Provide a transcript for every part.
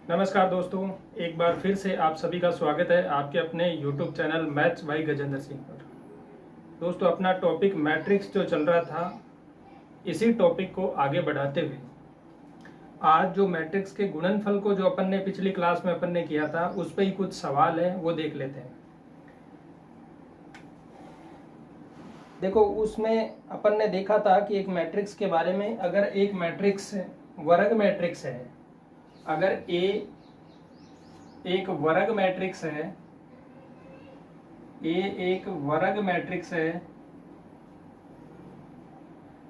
नमस्कार दोस्तों, एक बार फिर से आप सभी का स्वागत है आपके अपने YouTube चैनल मैथ्स भाई गजेंद्र सिंह पर। दोस्तों, अपना टॉपिक मैट्रिक्स जो चल रहा था, इसी टॉपिक को आगे बढ़ाते हुए आज जो मैट्रिक्स के गुणनफल को जो अपन ने पिछली क्लास में अपन ने किया था, उस पर ही कुछ सवाल है, वो देख लेते हैं। देखो, उसमें अपन ने देखा था कि एक मैट्रिक्स के बारे में, अगर एक मैट्रिक्स वर्ग मैट्रिक्स है, अगर ए एक वर्ग मैट्रिक्स है, ए एक वर्ग मैट्रिक्स है,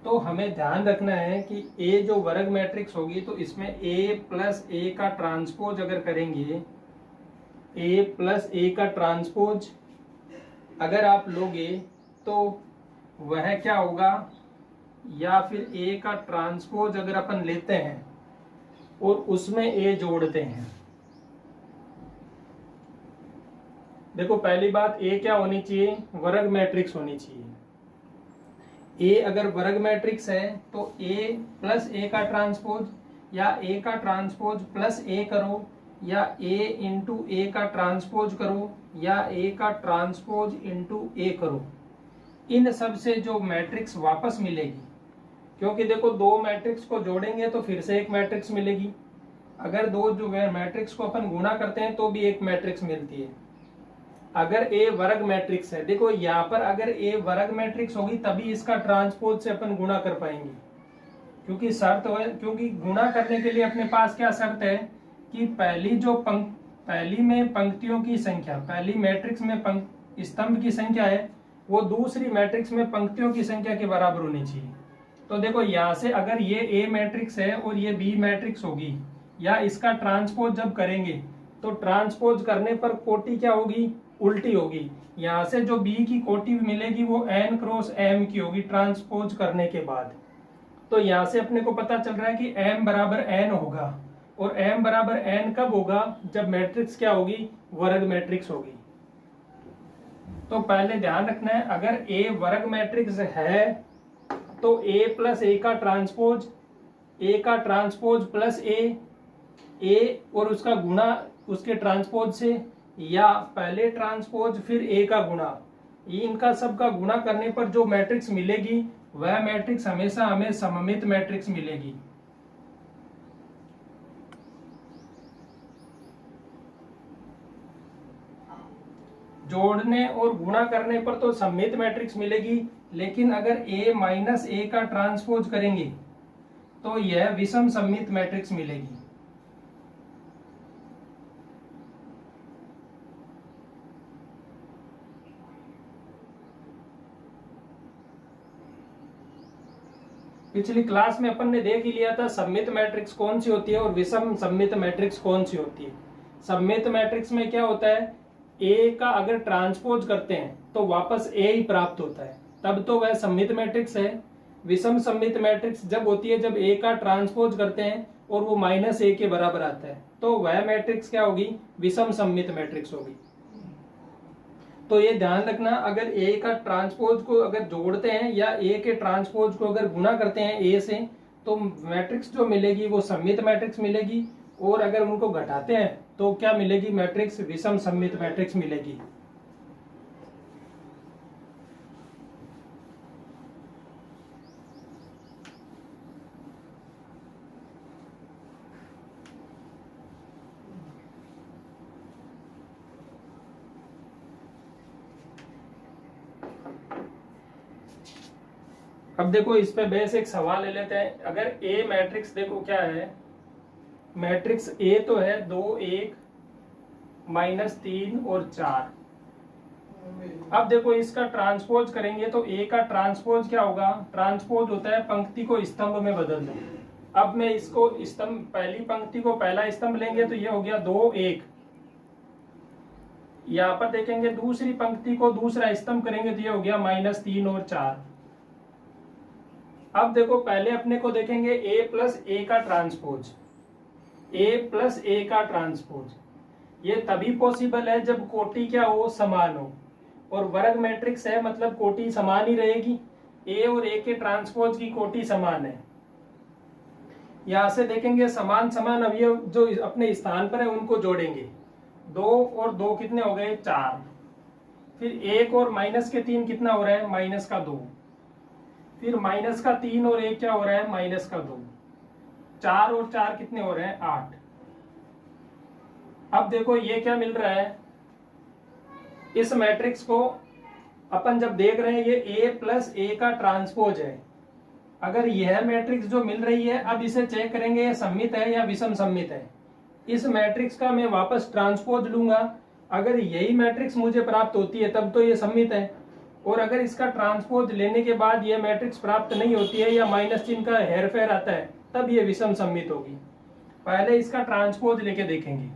तो हमें ध्यान रखना है कि ए जो वर्ग मैट्रिक्स होगी तो इसमें ए प्लस ए का ट्रांसपोज अगर करेंगे, ए प्लस ए का ट्रांसपोज अगर आप लोगे तो वह क्या होगा, या फिर ए का ट्रांसपोज अगर अपन लेते हैं और उसमें ए जोड़ते हैं। देखो, पहली बात, ए क्या होनी चाहिए, वर्ग मैट्रिक्स होनी चाहिए। ए अगर वर्ग मैट्रिक्स है तो ए प्लस ए का ट्रांसपोज, या ए का ट्रांसपोज प्लस ए करो, या ए इंटू ए का ट्रांसपोज करो, या ए का ट्रांसपोज इंटू ए करो, इन सब से जो मैट्रिक्स वापस मिलेगी, क्योंकि देखो दो मैट्रिक्स को जोड़ेंगे तो फिर से एक मैट्रिक्स मिलेगी, अगर दो जो मैट्रिक्स को अपन गुणा करते हैं तो भी एक मैट्रिक्स मिलती है। अगर ए वर्ग मैट्रिक्स है, देखो यहाँ पर अगर ए वर्ग मैट्रिक्स होगी तभी इसका ट्रांसपोज से अपन गुणा कर पाएंगे, क्योंकि शर्त है, क्योंकि गुणा करने के लिए अपने पास क्या शर्त है कि पहली में पंक्तियों की संख्या, पहली मैट्रिक्स में स्तंभ की संख्या है, वो दूसरी मैट्रिक्स में पंक्तियों की संख्या के बराबर होनी चाहिए। तो देखो, यहाँ से अगर ये ए मैट्रिक्स है और ये बी मैट्रिक्स होगी, या इसका ट्रांसपोज जब करेंगे तो ट्रांसपोज करने पर कोटि क्या होगी, उल्टी होगी। यहाँ से जो बी की कोटि मिलेगी वो n क्रॉस m की होगी ट्रांसपोज करने के बाद। तो यहाँ से अपने को पता चल रहा है कि m बराबर n होगा, और m बराबर n कब होगा, जब मैट्रिक्स क्या होगी, वर्ग मैट्रिक्स होगी। तो पहले ध्यान रखना है, अगर a वर्ग मैट्रिक्स है तो a प्लस a का ट्रांसपोज, a का ट्रांसपोज प्लस a और उसका गुणा उसके ट्रांसपोज से, या पहले ट्रांसपोज फिर a का गुणा, ये इनका सब का गुणा करने पर जो मैट्रिक्स मिलेगी वह मैट्रिक्स हमेशा हमें सममित मैट्रिक्स मिलेगी। जोड़ने और गुणा करने पर तो सममित मैट्रिक्स मिलेगी, लेकिन अगर a माइनस a का ट्रांसपोज करेंगे तो यह विषम सममित मैट्रिक्स मिलेगी। पिछली क्लास में अपन ने देख ही लिया था सममित मैट्रिक्स कौन सी होती है और विषम सममित मैट्रिक्स कौन सी होती है। सममित मैट्रिक्स में क्या होता है, ए का अगर ट्रांसपोज करते हैं तो वापस ए ही प्राप्त होता है, तब तो वह सममित मैट्रिक्स है। विषम सममित मैट्रिक्स जब होती है जब ए का ट्रांसपोज करते हैं और वो माइनस ए के बराबर आता है, तो वह मैट्रिक्स क्या होगी, विषम सममित मैट्रिक्स होगी। तो ये ध्यान रखना, अगर ए का ट्रांसपोज को अगर जोड़ते हैं या ए के ट्रांसपोज को अगर गुणा करते हैं ए से, तो मैट्रिक्स जो मिलेगी वो सममित मैट्रिक्स मिलेगी, और अगर उनको घटाते हैं तो क्या मिलेगी, मैट्रिक्स विषम सममित मैट्रिक्स मिलेगी। अब देखो, इस पे बेस एक सवाल ले लेते हैं। अगर ए मैट्रिक्स, देखो क्या है, मैट्रिक्स ए तो है 2 1 -3 और 4। अब देखो इसका ट्रांसपोज करेंगे तो ए का ट्रांसपोज क्या होगा, ट्रांसपोज होता है पंक्ति को स्तंभ में बदल दो। अब मैं इसको स्तंभ, पहली पंक्ति को पहला स्तंभ लेंगे तो ये हो गया 2 1। यहाँ पर देखेंगे दूसरी पंक्ति को दूसरा स्तंभ करेंगे तो ये हो गया -3 और 4। अब देखो, पहले अपने को देखेंगे a प्लस ए का ट्रांसपोज, a प्लस ए का ट्रांसपोज, ये तभी पॉसिबल है जब कोटि क्या हो, समान हो, और वर्ग मैट्रिक्स है मतलब कोटि समान ही रहेगी। a और a के ट्रांसपोज की कोटि समान है। यहाँ से देखेंगे समान समान अवयव जो अपने स्थान पर है उनको जोड़ेंगे। 2 और 2 कितने हो गए 4। फिर 1 और माइनस के 3 कितना हो रहा है माइनस का 2। फिर माइनस का 3 और 1 क्या हो रहा है माइनस का 2। 4 और 4 कितने हो रहे हैं 8। अब देखो ये क्या मिल रहा है, इस मैट्रिक्स को अपन जब देख रहे हैं ये A प्लस A का ट्रांसपोज है। अगर यह मैट्रिक्स जो मिल रही है, अब इसे चेक करेंगे ये सममित है या विषम सममित है। इस मैट्रिक्स का मैं वापस ट्रांसपोज लूंगा, अगर यही मैट्रिक्स मुझे प्राप्त होती है तब तो ये सममित है, और अगर इसका ट्रांसपोज लेने के बाद ये मैट्रिक्स प्राप्त नहीं होती है या माइनस चिन्ह का हेरफेर आता है तब ये विषम सममित होगी। पहले इसका ट्रांसपोज लेके देखेंगे।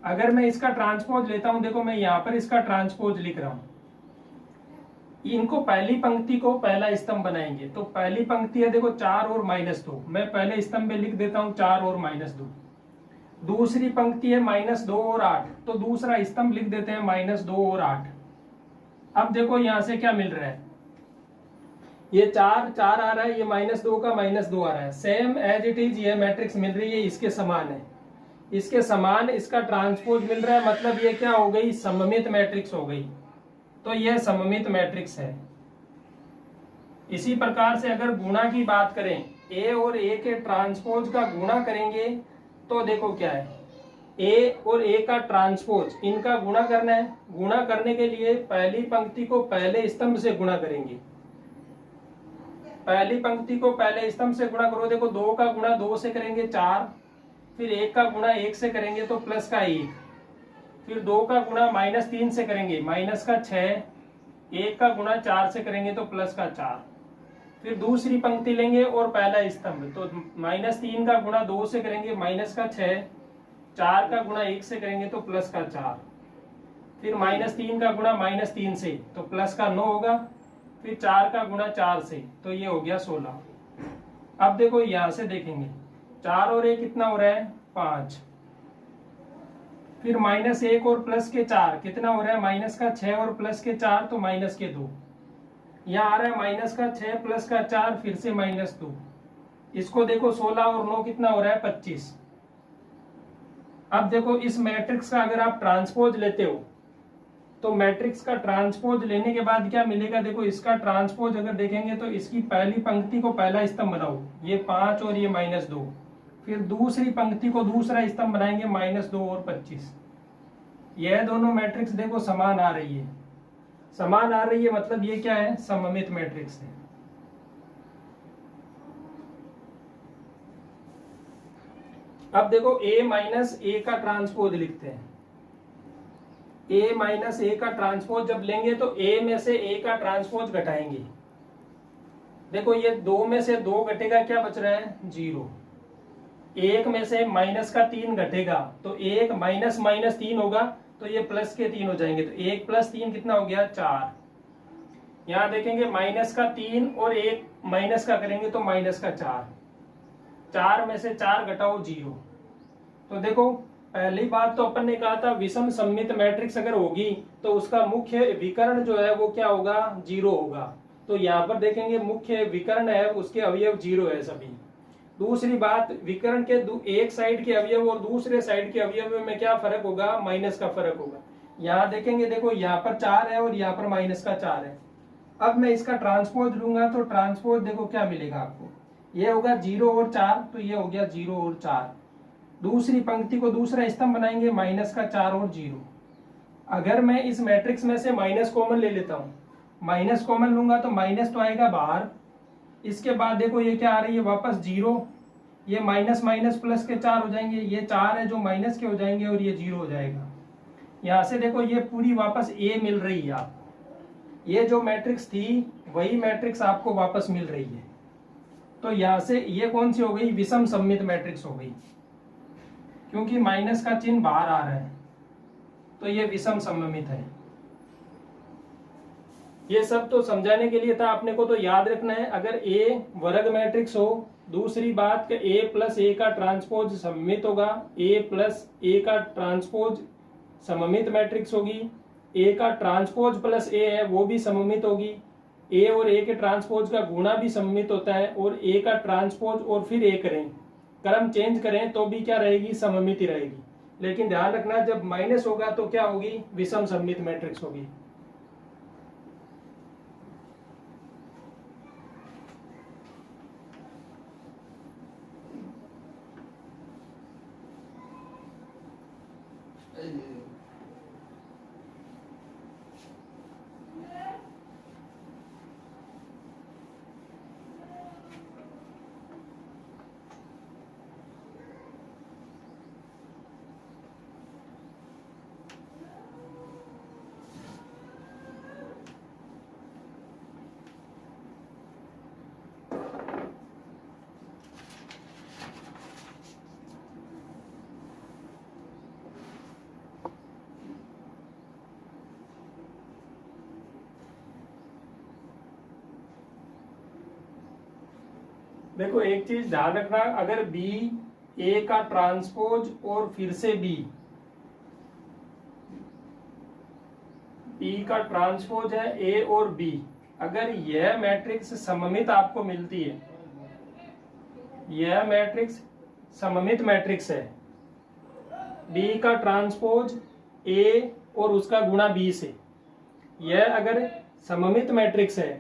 अगर मैं इसका ट्रांसपोज लेता हूं, देखो मैं यहाँ पर इसका ट्रांसपोज लिख रहा हूं। इनको पहली पंक्ति को पहला स्तंभ बनाएंगे, तो पहली पंक्ति है देखो 4 और -2, मैं पहले स्तंभ में लिख देता हूं 4 और -2। दूसरी पंक्ति है -2 और 8, तो दूसरा स्तंभ लिख देते हैं -2 और 8। अब देखो यहां से क्या मिल रहा है, ये 4 4 आ रहा है, ये -2 का -2 आ रहा है, सेम एज इट इज ये मैट्रिक्स मिल रही है, इसके समान है, इसके समान इसका ट्रांसपोज मिल रहा है, मतलब ये क्या हो गई सममित मैट्रिक्स हो गई। तो यह सममित मैट्रिक्स है। इसी प्रकार से अगर गुणा की बात करें, A और A के ट्रांसपोज का गुणा करेंगे तो देखो क्या है, A और A का ट्रांसपोज इनका गुणा करना है। गुणा करने के लिए पहली पंक्ति को पहले स्तंभ से गुणा करेंगे। पहली पंक्ति को पहले स्तंभ से गुणा करो, देखो 2 का गुणा 2 से करेंगे 4, फिर 1 का गुणा 1 से करेंगे तो प्लस का 1, फिर 2 का गुणा -3 से करेंगे माइनस का 6, 1 का गुणा 4 से करेंगे तो प्लस का 4, फिर दूसरी पंक्ति लेंगे और पहला स्तंभ, तो -3 का गुणा 2 से करेंगे माइनस का 6, 4 का गुणा 1 से करेंगे तो प्लस का 4, फिर -3 का गुणा -3 से तो प्लस का 9 होगा, फिर 4 का गुणा 4 से तो ये हो गया 16। अब देखो यहां से देखेंगे 4 और 1 कितना हो रहा है 5, फिर -1 और प्लस के 4 कितना हो रहा है माइनस का 6 और प्लस के 4 तो माइनस के 2, यहाँ आ रहा है माइनस का 6 प्लस का 4 फिर से -2। इसको देखो 16 और 9 कितना हो रहा है 25। अब देखो इस मैट्रिक्स का अगर आप ट्रांसपोज लेते हो तो मैट्रिक्स का ट्रांसपोज लेने के बाद क्या मिलेगा, देखो इसका ट्रांसपोज अगर देखेंगे तो इसकी पहली पंक्ति को पहला स्तंभ बनाओ, ये 5 और ये -2, फिर दूसरी पंक्ति को दूसरा स्तंभ बनाएंगे -2 और 25। यह दोनों मैट्रिक्स देखो समान आ रही है, समान आ रही है मतलब ये क्या है सममित मैट्रिक्स है। अब देखो A का ट्रांसपोज लिखते हैं। A का ट्रांसपोज जब लेंगे तो A में से A का ट्रांसपोज घटाएंगे। देखो ये 2 में से 2 घटेगा, क्या बच रहा है 0। 1 में से -3 घटेगा तो 1 -3 होगा तो ये प्लस के 3 हो जाएंगे, तो 1 + 3 कितना हो गया 4। यहाँ देखेंगे -3 और 1 माइनस का करेंगे तो -4, 4 में से 4 घटाओ 0। तो देखो पहली बात तो अपन ने कहा था विषम सममित मैट्रिक्स अगर होगी तो उसका मुख्य विकर्ण जो है वो क्या होगा 0 होगा। तो यहाँ पर देखेंगे मुख्य विकर्ण है उसके अवयव 0 है सभी। दूसरी बात, विकर्ण के एक साइड के अवयव और दूसरे साइड के अवयव में क्या फर्क होगा माइनस का फर्क होगा। यहाँ देखेंगे देखो यहाँ पर 4 है और यहाँ पर -4 है। अब मैं इसका ट्रांसपोज लूंगा तो ट्रांसपोज देखो क्या मिलेगा आपको, ये होगा 0 और 4 तो ये हो गया 0 और 4। दूसरी पंक्ति को दूसरा स्तंभ बनाएंगे -4 और 0। अगर मैं इस मैट्रिक्स में से माइनस कॉमन ले लेता हूँ, माइनस कॉमन लूंगा तो माइनस तो आएगा बाहर, इसके बाद देखो ये क्या आ रही है वापस 0, ये माइनस माइनस प्लस के 4 हो जाएंगे, ये 4 है जो माइनस के हो जाएंगे और ये 0 हो जाएगा। यहाँ से देखो ये पूरी वापस A मिल रही है आपको, ये जो मैट्रिक्स थी वही मैट्रिक्स आपको वापस मिल रही है। तो यहाँ से ये कौन सी हो गई विषम सममित मैट्रिक्स हो गई, क्योंकि माइनस का चिन्ह बाहर आ रहा है तो ये विषम सममित है। ये सब तो समझाने के लिए था, अपने को तो याद रखना है अगर A वर्ग मैट्रिक्स हो, दूसरी बात कि A + A का ट्रांसपोज सममित होगा, A + A का ट्रांसपोज सममित मैट्रिक्स होगी, A का ट्रांसपोज + A है वो भी सममित होगी, A और A के ट्रांसपोज का गुणा भी सममित होता है, और A का ट्रांसपोज और फिर A करें क्रम चेंज करें तो भी क्या रहेगी, सममिति रहेगी। लेकिन ध्यान रखना जब माइनस होगा तो क्या होगी, विषम सममित मैट्रिक्स होगी। देखो एक चीज ध्यान रखना, अगर बी ए का ट्रांसपोज और फिर से बी का ट्रांसपोज है ए और बी, अगर यह मैट्रिक्स सममित आपको मिलती है, यह मैट्रिक्स सममित मैट्रिक्स है, बी का ट्रांसपोज ए और उसका गुणा बी से, यह अगर सममित मैट्रिक्स है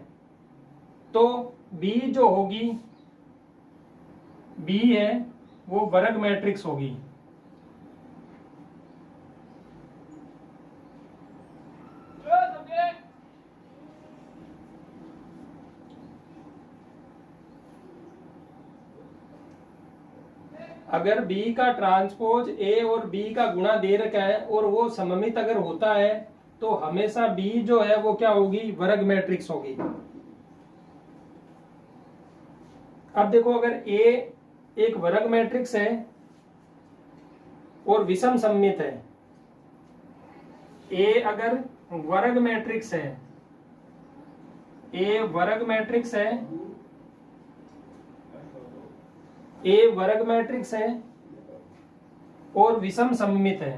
तो बी जो होगी, बी है वो वर्ग मैट्रिक्स होगी। अगर बी का ट्रांसपोज ए और बी का गुणा दे रखा है और वो सममित अगर होता है तो हमेशा बी जो है वो क्या होगी, वर्ग मैट्रिक्स होगी। अब देखो अगर ए एक वर्ग मैट्रिक्स है और विषम सममित है, ए अगर वर्ग मैट्रिक्स है, ए वर्ग मैट्रिक्स है, ए वर्ग मैट्रिक्स है और विषम सममित है,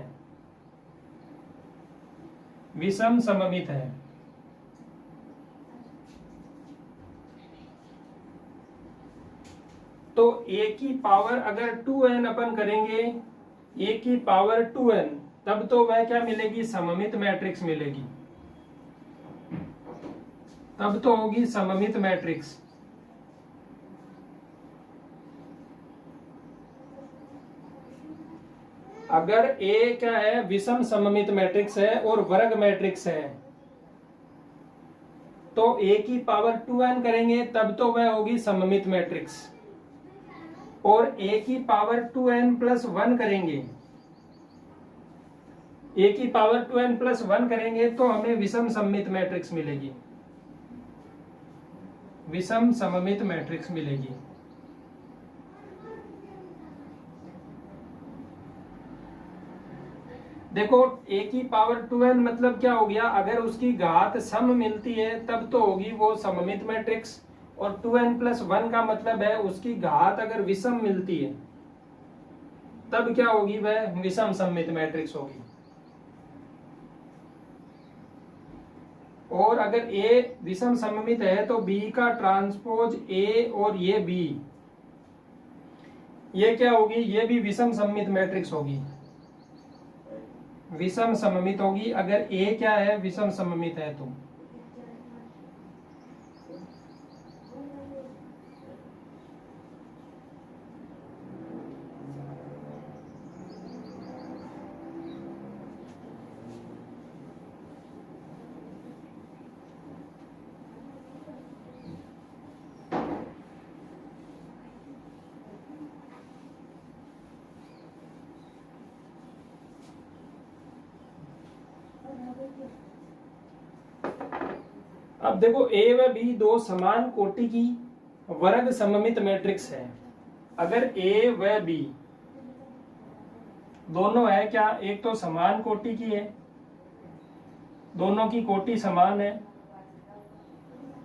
विषम सममित है, तो a की पावर अगर 2n अपन करेंगे, a की पावर 2n, तब तो वह क्या मिलेगी, सममित मैट्रिक्स मिलेगी, तब तो होगी सममित मैट्रिक्स। अगर a क्या है, विषम सममित मैट्रिक्स है और वर्ग मैट्रिक्स है, तो a की पावर 2n करेंगे तब तो वह होगी सममित मैट्रिक्स, और a की पावर 2n प्लस 1 करेंगे, a की पावर 2n प्लस 1 करेंगे तो हमें विषम सममित मैट्रिक्स मिलेगी, विषम सममित मैट्रिक्स मिलेगी। देखो a की पावर 2n मतलब क्या हो गया, अगर उसकी घात सम मिलती है तब तो होगी वो सममित मैट्रिक्स, और 2n प्लस 1 का मतलब है उसकी घात अगर विषम मिलती है तब क्या होगी, वह विषम सममित मैट्रिक्स होगी। और अगर a विषम सममित है तो b का ट्रांसपोज a और ये b, ये क्या होगी, ये भी विषम सममित मैट्रिक्स होगी, विषम सममित होगी अगर a क्या है, विषम सममित है तो। अब देखो a व b दो समान कोटि की वर्ग सममित मैट्रिक्स है। अगर a व b दोनों है क्या, एक तो समान कोटि की है, दोनों की कोटि समान है,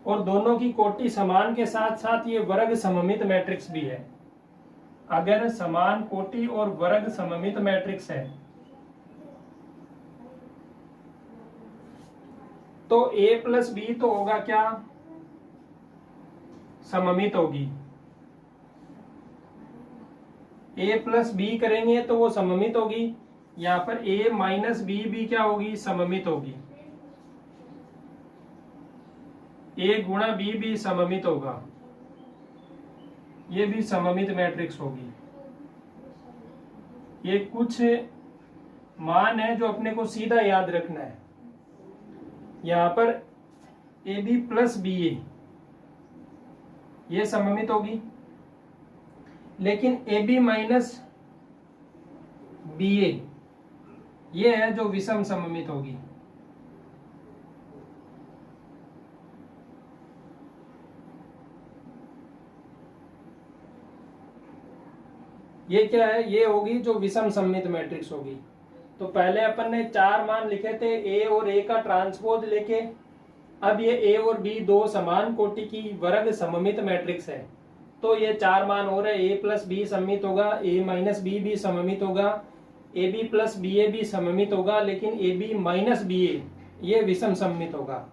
और दोनों की कोटि समान के साथ साथ ये वर्ग सममित मैट्रिक्स भी है। अगर समान कोटि और वर्ग सममित मैट्रिक्स है तो a प्लस बी तो होगा क्या, सममित होगी, ए प्लस बी करेंगे तो वो सममित होगी, यहाँ पर ए माइनस बी भी क्या होगी, सममित होगी। ए गुणा बी भी सममित होगा, ये भी सममित मैट्रिक्स होगी। ये कुछ मान है जो अपने को सीधा याद रखना है। यहाँ पर ए बी प्लस बी ए ये सममित होगी, लेकिन ए बी माइनस बी ए ये है जो विषम सममित होगी। ये क्या है, ये होगी जो विषम सममित मैट्रिक्स होगी। तो पहले अपन ने 4 मान लिखे थे ए और ए का ट्रांसपोज लेके। अब ये ए और बी दो समान कोटि की वर्ग सममित मैट्रिक्स है, तो ये 4 मान हो रहे, ए प्लस बी सममित होगा, ए माइनस बी भी सममित होगा, ए बी प्लस बी ए भी सममित होगा, लेकिन ए बी माइनस बी ए ये विषम सममित होगा।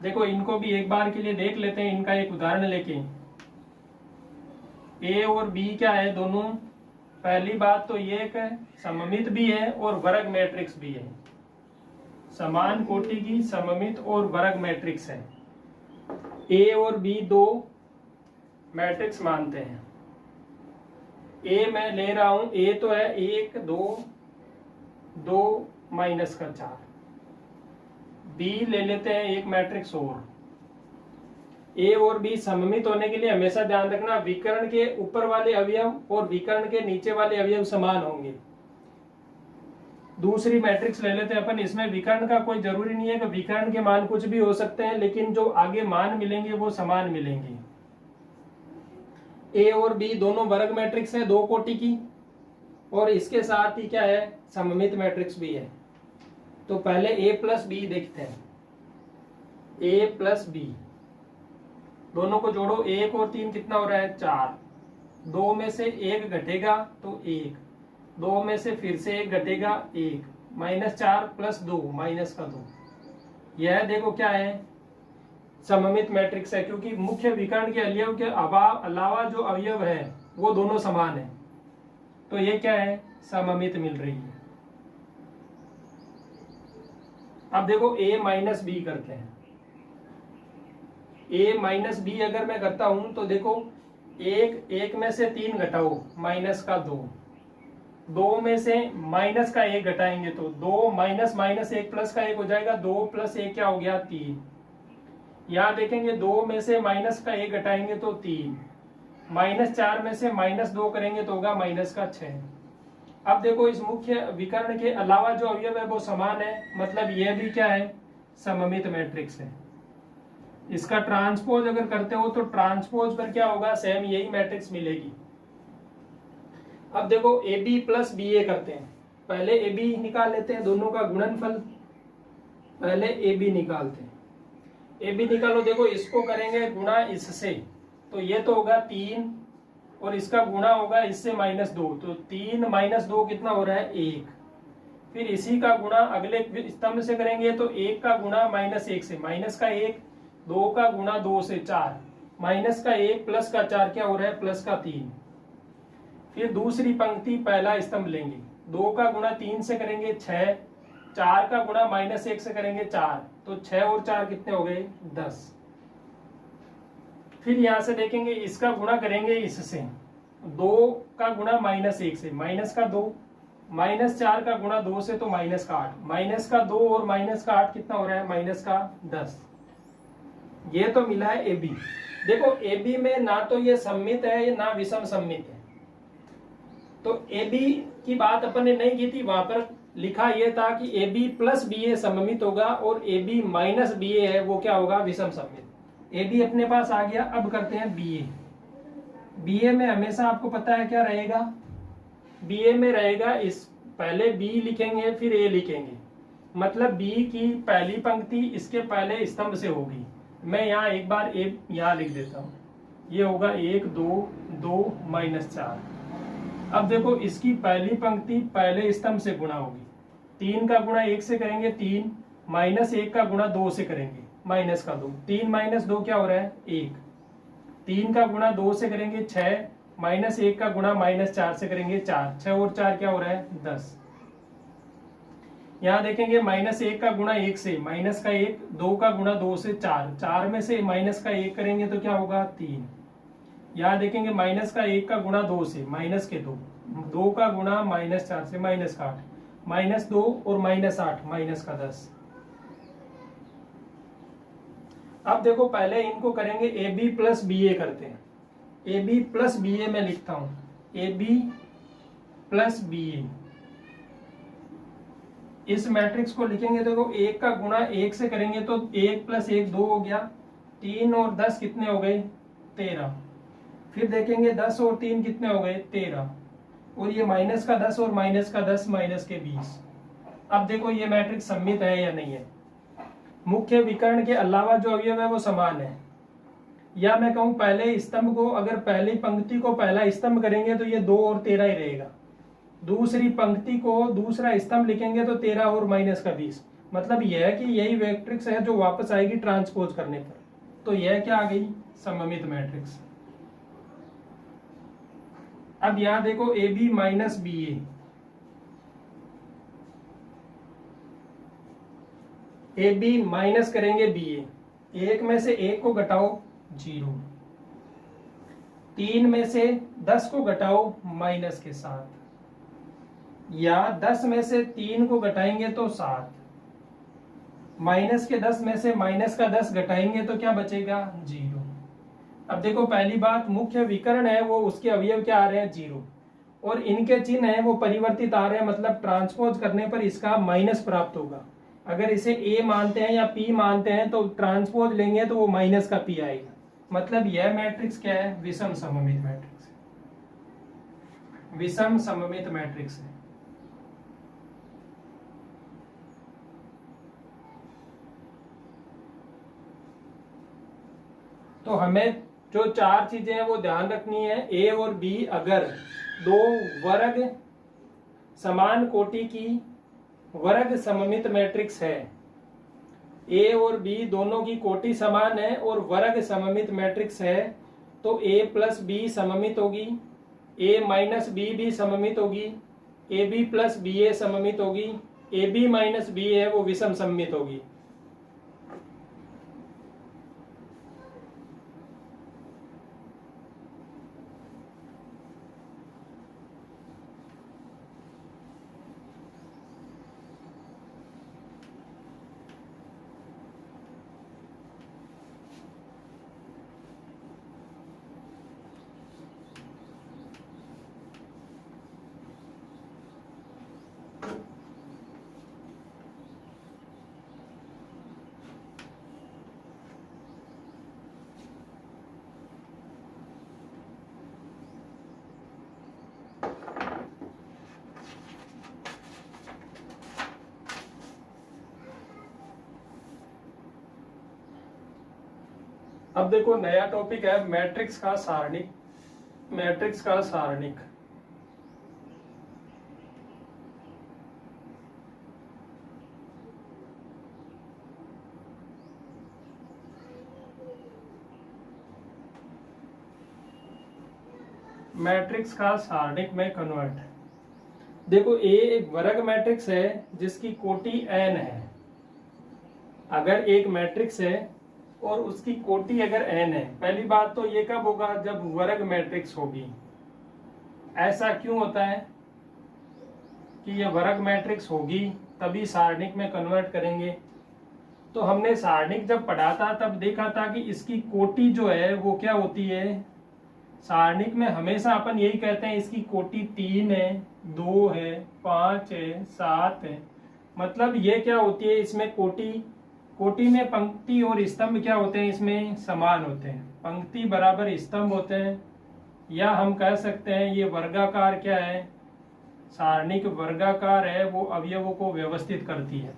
देखो इनको भी एक बार के लिए देख लेते हैं, इनका एक उदाहरण लेके। ए और बी क्या है दोनों, पहली बात तो ये एक सममित भी है और वर्ग मैट्रिक्स भी है, समान कोटि की सममित और वर्ग मैट्रिक्स है। ए और बी दो मैट्रिक्स मानते हैं। ए मैं ले रहा हूं, ए तो है 1 2 2 माइनस का 4। बी ले लेते हैं एक मैट्रिक्स और। ए और बी सममित होने के लिए हमेशा ध्यान रखना विकर्ण के ऊपर वाले अवयव और विकर्ण के नीचे वाले अवयव समान होंगे। दूसरी मैट्रिक्स ले लेते हैं अपन, इसमें विकर्ण का कोई जरूरी नहीं है कि विकर्ण के मान कुछ भी हो सकते हैं, लेकिन जो आगे मान मिलेंगे वो समान मिलेंगे। ए और बी दोनों वर्ग मैट्रिक्स है दो कोटि की, और इसके साथ ही क्या है, सममित मैट्रिक्स भी है। तो पहले ए प्लस बी देखते हैं। ए प्लस बी दोनों को जोड़ो, 1 और 3 कितना हो रहा है, 4। 2 में से 1 घटेगा तो 1, 2 में से फिर से 1 घटेगा 1, -4 प्लस 2 -2। यह देखो क्या है, सममित मैट्रिक्स है, क्योंकि मुख्य विकर्ण के अवयव के अलावा जो अवयव है वो दोनों समान है। तो ये क्या है, सममित मिल रही है। अब देखो a माइनस बी करते हैं। a माइनस बी अगर मैं करता हूं तो देखो, 1 में से 3 घटाओ, -2। 2 में से -1 घटाएंगे तो 2 -1 +1 हो जाएगा। 2 + 1 क्या हो गया, 3। यहाँ देखेंगे 2 में से -1 घटाएंगे तो 3, -4 में से -2 करेंगे तो होगा -6। अब देखो इस मुख्य विकर्ण के अलावा जो अवयव है वो समान है, मतलब यह भी क्या है, सममित मैट्रिक्स है। इसका ट्रांसपोज अगर करते हो तो ट्रांसपोज पर क्या होगा, सेम यही मैट्रिक्स मिलेगी। अब देखो ए बी प्लस बी ए करते हैं। पहले ए बी निकाल लेते हैं, दोनों का गुणनफल। पहले ए बी निकालते हैं। ए बी निकालो, देखो इसको करेंगे गुणा इससे, तो ये तो होगा 3, और इसका गुणा होगा इससे -2, तो 3 - 2 कितना हो रहा है, 1। फिर इसी का गुणा अगले स्तंभ से करेंगे तो 1 का गुणा -1 से, माइनस का 1, 2 का गुणा 2 से 4, माइनस का 1 प्लस का 4 क्या हो रहा है, प्लस का 3। फिर दूसरी पंक्ति पहला स्तंभ लेंगे, 2 का गुणा 3 से करेंगे 6, 4 का गुणा -1 से करेंगे 4, तो 6 और 4 कितने हो गए, 10। फिर यहां से देखेंगे इसका गुणा करेंगे इससे, 2 का गुणा -1 से, माइनस का 2, -4 का गुणा 2 से तो -8, -2 और -8 कितना हो रहा है, -10। ये तो मिला है ए बी। देखो ए बी में ना तो ये सममित है ना विषम सममित है। तो ए बी की बात अपन ने नहीं की थी, वहां पर लिखा यह था कि ए बी प्लस बी ए सममित होगा और ए बी माइनस बी ए है वो क्या होगा, विषम सममित। ए बी अपने पास आ गया। अब करते हैं बी ए। बी ए में हमेशा आपको पता है क्या रहेगा, बी ए में रहेगा इस पहले बी लिखेंगे फिर ए लिखेंगे, मतलब बी की पहली पंक्ति इसके पहले स्तंभ से होगी। मैं यहाँ एक बार ए यहाँ लिख देता हूँ, ये होगा 1 2 2 -4। अब देखो इसकी पहली पंक्ति पहले स्तंभ से गुणा होगी, 3 का गुणा 1 से करेंगे 3, -1 का गुणा 2 से करेंगे -2, 3 - 2 क्या हो रहा है, 1। 3 का गुणा 2 से करेंगे 6, -1 का गुणा -4 से करेंगे 4, 6 और 4 क्या हो रहा है 10। यहाँ देखेंगे -1 का गुणा 1 से, माइनस का 1, 2 का गुणा 2 से 4, 4 में से माइनस का 1 करेंगे तो क्या होगा 3। यहाँ देखेंगे माइनस का 1 का गुणा 2 से, माइनस के 2, 2 का गुणा -4 से माइनस का 8, -2 और -8 माइनस का 10। अब देखो पहले इनको करेंगे AB प्लस BA करते हैं। AB प्लस BA में लिखता हूं, AB प्लस BA। इस मैट्रिक्स को लिखेंगे, देखो 1 का गुणा 1 से करेंगे तो 1 + 1 2 हो गया, 3 और 10 कितने हो गए 13। फिर देखेंगे 10 और 3 कितने हो गए 13, और ये माइनस का 10 और माइनस का 10 माइनस के 20। अब देखो ये मैट्रिक्स सममित है या नहीं है। मुख्य विकर्ण के अलावा जो अवयव है वो समान है। या मैं कहूं पहले स्तंभ को, अगर पहली पंक्ति को पहला स्तंभ करेंगे तो ये 2 और 13 ही रहेगा, दूसरी पंक्ति को दूसरा स्तंभ लिखेंगे तो 13 और माइनस का 20। मतलब यह है कि यही मैट्रिक्स है जो वापस आएगी ट्रांसपोज करने पर। तो यह क्या आ गई सममित मैट्रिक्स। अब यहां देखो AB minus BA, AB minus करेंगे BA, 1 में से 1 को घटाओ 0, 3 में से 10 को घटाओ माइनस के 7, या 10 में से 3 को घटाएंगे तो 7, माइनस के 10 में से माइनस का 10 घटाएंगे तो क्या बचेगा 0। अब देखो पहली बात, मुख्य विकर्ण है वो उसके अवयव क्या आ रहे हैं 0, और इनके चिन्ह है वो परिवर्तित आ रहे हैं, मतलब ट्रांसपोज करने पर इसका माइनस प्राप्त होगा। अगर इसे A मानते हैं या P मानते हैं तो ट्रांसपोज लेंगे तो वो माइनस का P आएगा। मतलब यह मैट्रिक्स क्या है विषम सममित मैट्रिक्स, विषम सममित मैट्रिक्स है। तो हमें जो 4 चीजें हैं वो ध्यान रखनी है। A और B अगर दो वर्ग समान कोटि की वर्ग सममित मैट्रिक्स है, A और B दोनों की कोटि समान है और वर्ग सममित मैट्रिक्स है, तो A प्लस B सममित होगी, A माइनस B भी सममित होगी, AB प्लस BA सममित होगी, AB माइनस B है वो विषम सममित होगी। अब देखो नया टॉपिक है मैट्रिक्स का सारणिक। मैट्रिक्स का सारणिक मैट्रिक्स का सारणिक में कन्वर्ट। देखो A एक वर्ग मैट्रिक्स है जिसकी कोटि n है। अगर एक मैट्रिक्स है और उसकी कोटि अगर n है, पहली बात तो ये कब होगा जब वर्ग मैट्रिक्स होगी। ऐसा क्यों होता है कि ये वर्ग मैट्रिक्स होगी तभी सारणिक में कन्वर्ट करेंगे। तो हमने सारणिक जब पढ़ा था तब देखा था कि इसकी कोटि जो है वो क्या होती है। सारणिक में हमेशा अपन यही कहते हैं इसकी कोटि 3 है, 2 है, 5 है, 7 है। मतलब ये क्या होती है, इसमें कोटि में पंक्ति और स्तंभ क्या होते हैं, इसमें समान होते हैं, पंक्ति बराबर स्तंभ होते हैं। या हम कह सकते हैं ये वर्गाकार क्या है, सारणिक वर्गाकार है, वो अवयवों को व्यवस्थित करती है।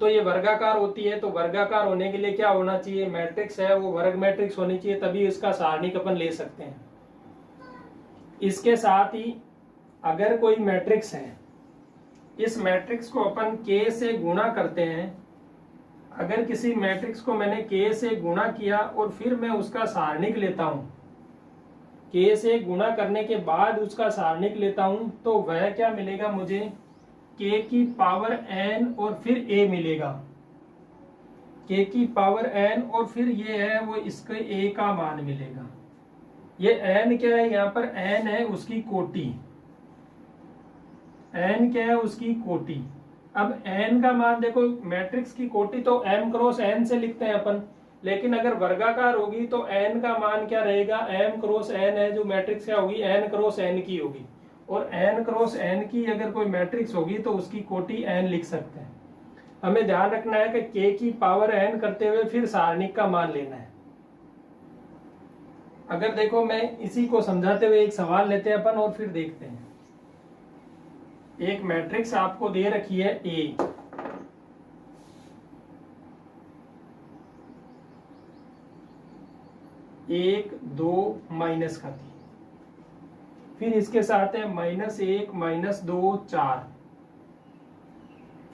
तो ये वर्गाकार होती है, तो वर्गाकार होने के लिए क्या होना चाहिए, मैट्रिक्स है वो वर्ग मैट्रिक्स होनी चाहिए, तभी इसका सारणिक अपन ले सकते हैं। इसके साथ ही अगर कोई मैट्रिक्स है, इस मैट्रिक्स को अपन K से गुणा करते हैं। अगर किसी मैट्रिक्स को मैंने k से गुणा किया और फिर मैं उसका सारणिक लेता हूं, k से गुणा करने के बाद उसका सारणिक लेता हूं, तो वह क्या मिलेगा मुझे, k की पावर n और फिर a मिलेगा, k की पावर n और फिर ये है वो इसके a का मान मिलेगा। ये n क्या है, यहाँ पर n है उसकी कोटि, n क्या है उसकी कोटि। अब n का मान देखो, मैट्रिक्स की कोटि तो m क्रॉस n से लिखते हैं अपन, लेकिन अगर वर्गाकार होगी तो n का मान क्या रहेगा, m क्रॉस n है जो मैट्रिक्स क्या होगी, n क्रॉस n की होगी। और n क्रॉस n की अगर कोई मैट्रिक्स होगी तो उसकी कोटि n लिख सकते हैं। हमें ध्यान रखना है कि k की पावर n करते हुए फिर सारणिक का मान लेना है। अगर देखो मैं इसी को समझाते हुए एक सवाल लेते हैं अपन और फिर देखते हैं। एक मैट्रिक्स आपको दे रखी है A, एक दो माइनस का थी, फिर इसके साथ है -1 -2 4,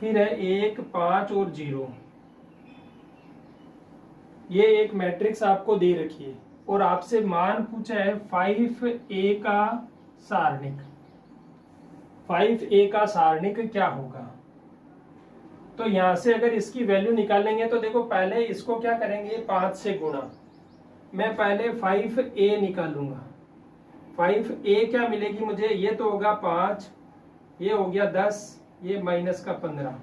फिर है 1 5 और 0। ये एक मैट्रिक्स आपको दे रखी है और आपसे मान पूछा है 5a का सारणिक। 5a का सारणिक क्या होगा, तो यहां से अगर इसकी वैल्यू निकालेंगे तो देखो पहले इसको क्या करेंगे, 5 से गुणा। मैं पहले 5a निकालूंगा। 5a क्या मिलेगी मुझे, ये तो होगा 5, ये हो गया 10, ये माइनस का 15,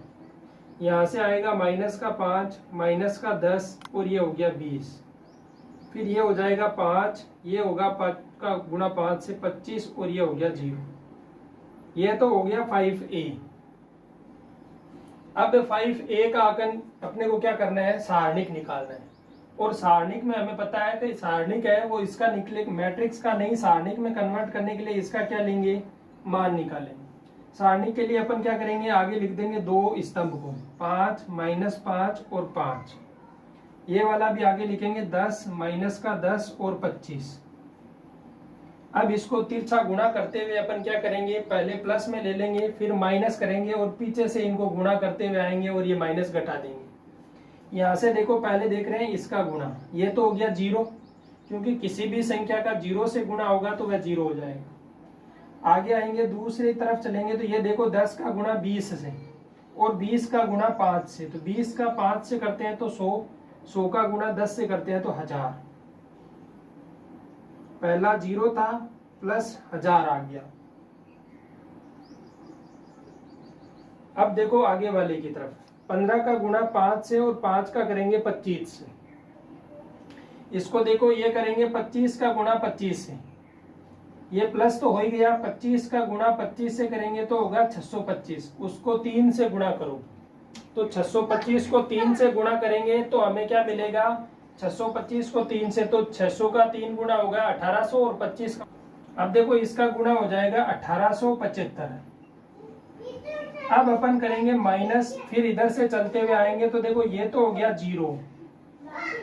यहां से आएगा -5 -10 और ये हो गया 20। फिर ये हो जाएगा 5, ये होगा 5 का गुणा 5 से 25 और ये हो गया 0। ये तो हो गया 5a। अब 5a का आकन अपने को क्या करना है, सारणिक निकालना है। और सारणिक में हमें पता है कि सारणिक है वो इसका निकले, मैट्रिक्स का नहीं, सारणिक में कन्वर्ट करने के लिए इसका क्या लेंगे, मान निकालेंगे। सारणिक के लिए अपन क्या करेंगे, आगे लिख देंगे दो स्तंभ को, 5 -5 और 5। ये वाला भी आगे लिखेंगे 10 -10 और 25। अब इसको तिरछा गुणा करते हुए अपन क्या करेंगे, पहले प्लस में ले लेंगे, फिर माइनस करेंगे और पीछे से इनको गुणा करते हुए आएंगे और ये माइनस घटा देंगे। यहाँ से देखो पहले देख रहे हैं इसका गुणा, ये तो हो गया 0, क्योंकि किसी भी संख्या का 0 से गुणा होगा तो वह 0 हो जाएगा। आगे आएंगे दूसरी तरफ चलेंगे तो ये देखो 10 का गुणा 20 से और 20 का गुणा 5 से, तो 20 का 5 से करते हैं तो 100, 100 का गुणा 10 से करते हैं तो 1000। पहला 0 था प्लस 1000 आ गया। अब देखो आगे वाले की तरफ, 15 का गुणा 5 से और 5 का करेंगे 25 से। इसको देखो ये करेंगे 25 का गुणा 25 से, ये प्लस तो हो ही गया, 25 का गुणा 25 से करेंगे तो होगा 625। उसको 3 से गुणा करो तो 625 को 3 से गुणा करेंगे तो हमें क्या मिलेगा, 625 को 3 से, तो 600 का 3 गुणा होगा 1800 और 25 का, अब देखो इसका गुणा हो जाएगा 1875। अब अपन करेंगे माइनस, फिर इधर से चलते हुए आएंगे तो देखो ये तो हो गया 0,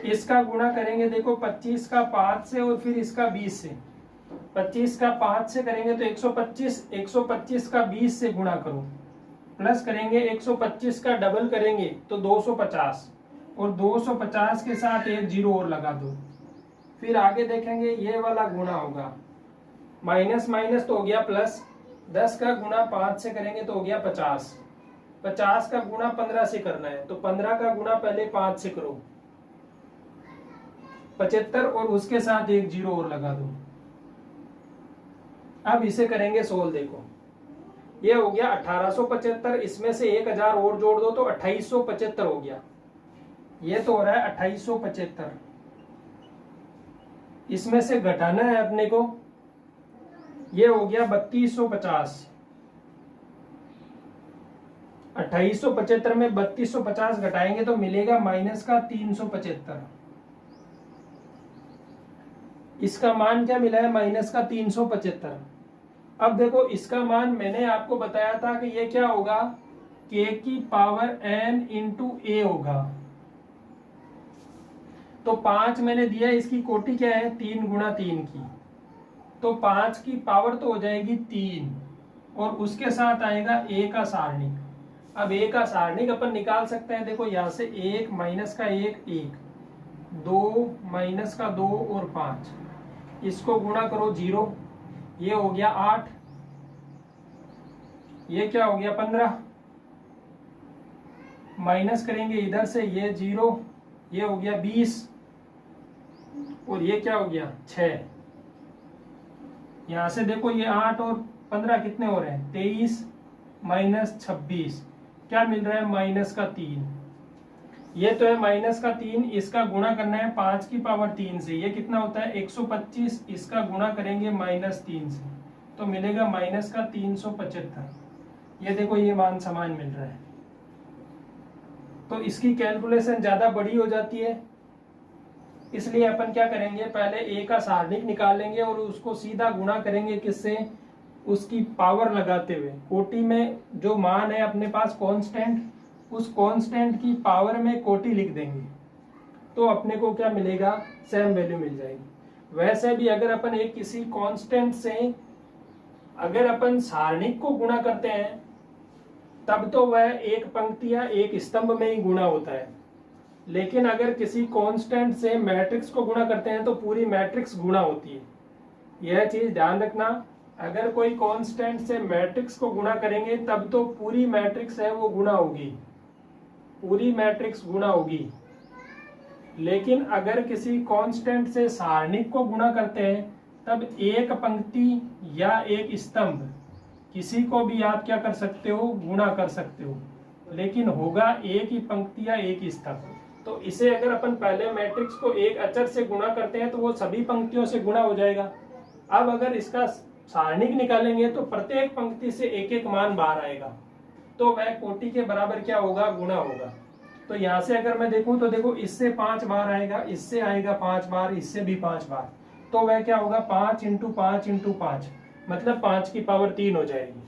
इसका गुणा करेंगे देखो 25 का 5 से और फिर इसका 20 से। 25 का 5 से करेंगे तो 125, 125 का 20 से गुणा करो, प्लस करेंगे 125 का डबल करेंगे तो 250 और 250 के साथ एक 0 और लगा दो। फिर आगे देखेंगे ये वाला गुणा होगा, माइनस माइनस तो हो गया प्लस, 10 का गुणा 5 से करेंगे तो हो गया 50, 50 का गुणा 15 से करना है तो 15 का गुणा पहले 5 से करो, 75 और उसके साथ एक 0 और लगा दो। अब इसे करेंगे सोल्व। देखो ये हो गया 1875, इसमें से 1000 और जोड़ दो तो 2875 हो गया। ये तो हो रहा है 2875, इसमें से घटाना है अपने को, ये हो गया 3250। 2875 में 3250 घटाएंगे तो मिलेगा माइनस का 375। इसका मान क्या मिला है, माइनस का 375। अब देखो इसका मान मैंने आपको बताया था कि ये क्या होगा, k की पावर n इंटू a होगा। तो 5 मैंने दिया, इसकी कोटि क्या है, 3 गुणा 3 की, तो 5 की पावर तो हो जाएगी 3 और उसके साथ आएगा a का सारणिक। अब ए का सारणिक अपन निकाल सकते हैं। देखो यहाँ से 1 माइनस का 1 1, 2 माइनस का 2 और 5, इसको गुणा करो 0, ये हो गया 8, ये क्या हो गया 15, माइनस करेंगे इधर से ये 0, ये हो गया 20 और ये क्या हो गया 6। यहां से देखो ये 8 और 15 कितने हो रहे हैं 23 माइनस 26, क्या मिल रहा है माइनस का 3। ये तो है माइनस का 3, इसका गुणा करना है 5 की पावर 3 से, ये कितना होता है 125, इसका गुणा करेंगे माइनस 3 से तो मिलेगा माइनस का 375। ये देखो ये मान समान मिल रहा है। तो इसकी कैलकुलेशन ज्यादा बड़ी हो जाती है, इसलिए अपन क्या करेंगे पहले ए का सारणिक निकाल लेंगे और उसको सीधा गुणा करेंगे किससे, उसकी पावर लगाते हुए। कोटि में जो मान है अपने पास कांस्टेंट, उस कांस्टेंट की पावर में कोटि लिख देंगे तो अपने को क्या मिलेगा सेम वैल्यू मिल जाएगी। वैसे भी अगर अपन एक किसी कांस्टेंट से अगर अपन सारणिक को गुणा करते हैं तब तो वह एक पंक्ति या एक स्तंभ में ही गुणा होता है, लेकिन अगर किसी कांस्टेंट से मैट्रिक्स को गुणा करते हैं तो पूरी मैट्रिक्स गुणा होती है। यह चीज ध्यान रखना, अगर कोई कांस्टेंट से मैट्रिक्स को गुणा करेंगे तब तो पूरी मैट्रिक्स है वो गुणा होगी, पूरी मैट्रिक्स गुणा होगी। लेकिन अगर किसी कांस्टेंट से सारणिक को गुणा करते हैं तब एक पंक्ति या एक स्तंभ किसी को भी आप क्या कर सकते हो गुणा कर सकते हो, लेकिन होगा एक ही पंक्ति या एक ही स्तंभ। तो इसे अगर अपन पहले मैट्रिक्स को एक अचर से गुणा करते हैं तो वो सभी पंक्तियों से गुणा हो जाएगा। अब अगर इसका सारणिक निकालेंगे तो प्रत्येक पंक्ति से एक एक मान बाहर आएगा तो वह कोटि के बराबर क्या होगा गुणा होगा। तो यहाँ से अगर मैं देखूं तो देखो इससे 5 बार आएगा, इससे आएगा 5 बार, इससे भी 5 बार, तो वह क्या होगा 5 इंटू 5 इंटू 5, मतलब 5 की पावर 3 हो जाएगी।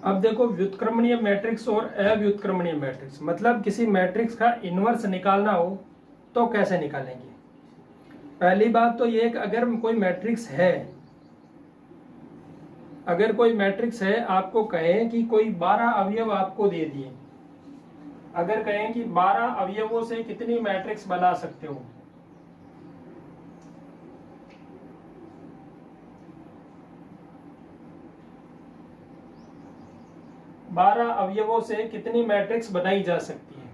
अब देखो व्युत्क्रमणीय मैट्रिक्स और अव्युत्क्रमणीय मैट्रिक्स, मतलब किसी मैट्रिक्स का इनवर्स निकालना हो तो कैसे निकालेंगे। पहली बात तो ये कि अगर कोई मैट्रिक्स है, अगर कोई मैट्रिक्स है आपको कहें कि कोई 12 अवयव आपको दे दिए, अगर कहें कि 12 अवयवों से कितनी मैट्रिक्स बना सकते हो, बारह अवयवों से कितनी मैट्रिक्स बनाई जा सकती है।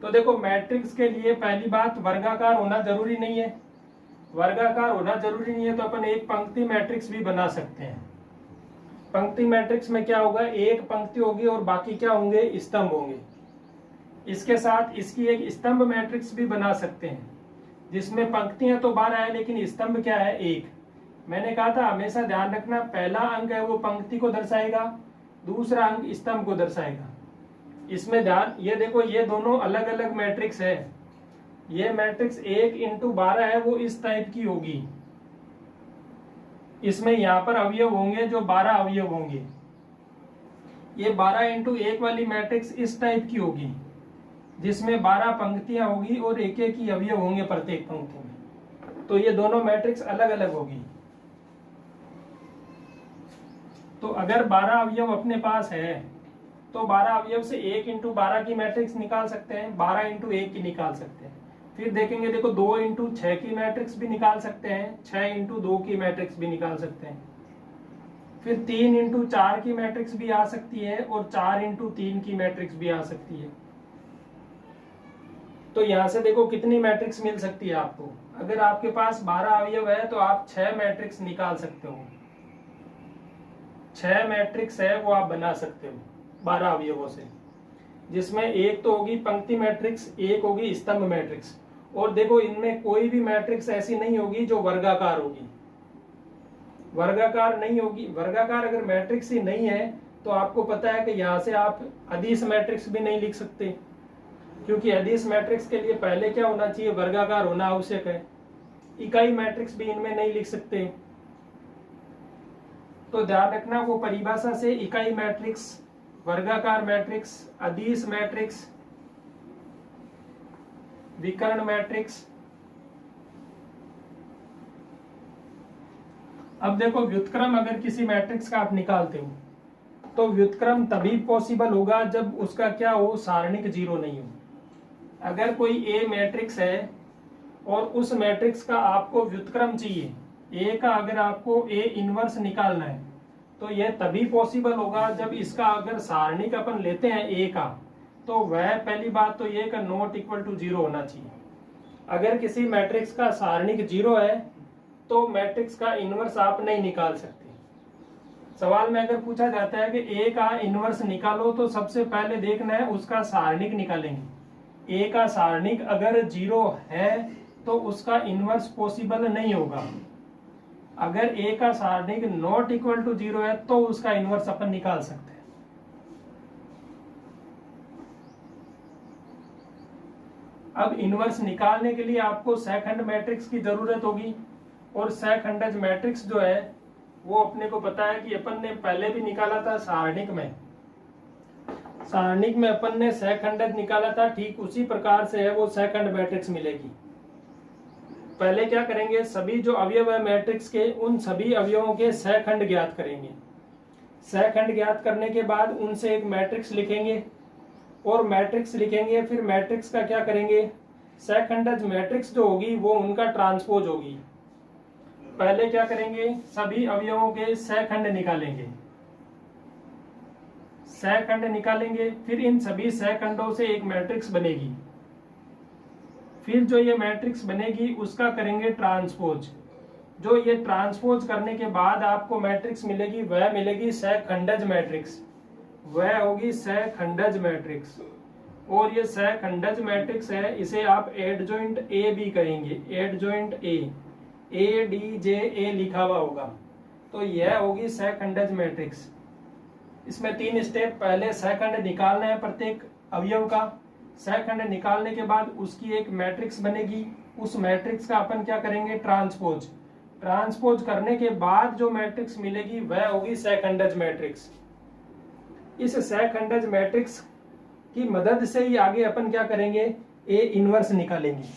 तो देखो मैट्रिक्स के लिए पहली बात वर्गाकार होना जरूरी नहीं है, वर्गाकार होना जरूरी नहीं है तो अपन एक पंक्ति मैट्रिक्स भी बना सकते हैं। पंक्ति मैट्रिक्स में क्या होगा, एक पंक्ति होगी और बाकी क्या होंगे स्तंभ होंगे। इसके साथ इसकी एक स्तंभ मैट्रिक्स भी बना सकते हैं जिसमें पंक्तियां तो 12 है लेकिन स्तंभ क्या है 1। मैंने कहा था हमेशा ध्यान रखना, पहला अंक है वो पंक्ति को दर्शाएगा, दूसरा अंक स्तंभ को दर्शाएगा। इसमें ध्यान, ये देखो ये दोनों अलग अलग मैट्रिक्स है। ये मैट्रिक्स 1 इंटू 12 है वो इस टाइप की होगी, इसमें यहाँ पर अवयव होंगे जो 12 अवयव होंगे। ये 12 इंटू 1 वाली मैट्रिक्स इस टाइप की होगी जिसमें 12 पंक्तियां होगी और एक एक ही अवयव होंगे प्रत्येक पंक्ति में। तो ये दोनों मैट्रिक्स अलग अलग होगी। तो अगर 12 अवयव अपने पास है तो 12 अवयव से 1 इंटू 12 की मैट्रिक्स निकाल सकते हैं, 12 इंटू 1 की निकाल सकते हैं। फिर देखेंगे देखो 2 इंटू 6 की मैट्रिक्स भी निकाल सकते हैं, 6 इंटू 2 की मैट्रिक्स भी निकाल सकते हैं। फिर 3 इंटू 4 की मैट्रिक्स भी आ सकती है और 4 इंटू 3 की मैट्रिक्स भी आ सकती है। तो यहां से देखो कितनी मैट्रिक्स मिल सकती है आपको। अगर आपके पास 12 अवयव है तो आप 6 मैट्रिक्स निकाल सकते हो, 6 मैट्रिक्स है वो आप बना सकते हो 12 अवयवों से, जिसमें एक तो होगी पंक्ति मैट्रिक्स, एक होगी स्तंभ मैट्रिक्स। और देखो इनमें कोई भी मैट्रिक्स ऐसी नहीं होगी जो वर्गाकार होगी, वर्गाकार नहीं होगी। वर्गाकार अगर मैट्रिक्स ही नहीं है तो आपको पता है कि यहाँ से आप अदिश मैट्रिक्स भी नहीं लिख सकते, क्योंकि अदिश मैट्रिक्स के लिए पहले क्या होना चाहिए, वर्गाकार होना आवश्यक है। इकाई मैट्रिक्स भी इनमें नहीं लिख सकते। तो ध्यान रखना, वो परिभाषा से इकाई मैट्रिक्स, वर्गाकार मैट्रिक्स, अदिश मैट्रिक्स, विकर्ण मैट्रिक्स। अब देखो, व्युत्क्रम अगर किसी मैट्रिक्स का आप निकालते हो तो व्युत्क्रम तभी पॉसिबल होगा जब उसका क्या हो, सारणिक जीरो नहीं हो। अगर कोई ए मैट्रिक्स है और उस मैट्रिक्स का आपको व्युत्क्रम चाहिए, ए का अगर आपको ए इनवर्स निकालना है, तो यह तभी पॉसिबल होगा जब इसका अगर सारणिक अपन लेते हैं ए का, तो वह पहली बात तो ये का नॉट इक्वल टू जीरो होना चाहिए। अगर किसी मैट्रिक्स का सारणिक जीरो है तो मैट्रिक्स का इनवर्स आप नहीं निकाल सकते। सवाल में अगर पूछा जाता है कि ए का इनवर्स निकालो, तो सबसे पहले देखना है उसका सारणिक निकालेंगे। ए का सारणिक अगर जीरो है तो उसका इनवर्स पॉसिबल नहीं होगा। अगर ए का सारणिक नॉट इक्वल टू जीरो है तो उसका इनवर्स अपन निकाल सकते हैं। अब इनवर्स निकालने के लिए आपको सेकंड मैट्रिक्स की जरूरत होगी, और सेकंडज मैट्रिक्स जो है वो अपने को पता है कि अपन ने पहले भी निकाला था सारणिक में। सारणिक में अपन ने सेकंडज निकाला था, ठीक उसी प्रकार से है वो सेकंड मैट्रिक्स मिलेगी। पहले क्या करेंगे, सभी जो अवयव है मैट्रिक्स के, उन सभी अवयवों के सहखंड ज्ञात करेंगे। सहखंड ज्ञात करने के बाद उनसे एक मैट्रिक्स लिखेंगे, और मैट्रिक्स लिखेंगे फिर मैट्रिक्स का क्या करेंगे, सहखंडज मैट्रिक्स जो होगी वो उनका ट्रांसपोज होगी। पहले क्या करेंगे, सभी अवयवों के सहखंड निकालेंगे। सहखंड निकालेंगे, फिर इन सभी सहखंडों से एक मैट्रिक्स बनेगी। फिर जो ये मैट्रिक्स बनेगी उसका करेंगे ट्रांसपोज। जो ये ट्रांसपोज करने के बाद आपको मैट्रिक्स मिलेगी वह मिलेगी सहखंडज मैट्रिक्स, वह होगी सहखंडज मैट्रिक्स। और ये सहखंडज मैट्रिक्स है, इसे आप एडजॉइंट ए भी कहेंगे। एडजॉइंट ए डी जे ए लिखा हुआ होगा, तो यह होगी सहखंडज मैट्रिक्स। इसमें 3 स्टेप, पहले सहखंड निकालना है प्रत्येक अवयव का। सहखंड निकालने के बाद उसकी एक मैट्रिक्स बनेगी, उस मैट्रिक्स का अपन क्या करेंगे, ट्रांसपोज। ट्रांसपोज करने के बाद जो मैट्रिक्स मिलेगी वह होगी सहखंडज मैट्रिक्स। इस सहखंडज मैट्रिक्स की मदद से ही आगे अपन क्या करेंगे, ए इनवर्स निकालेंगे।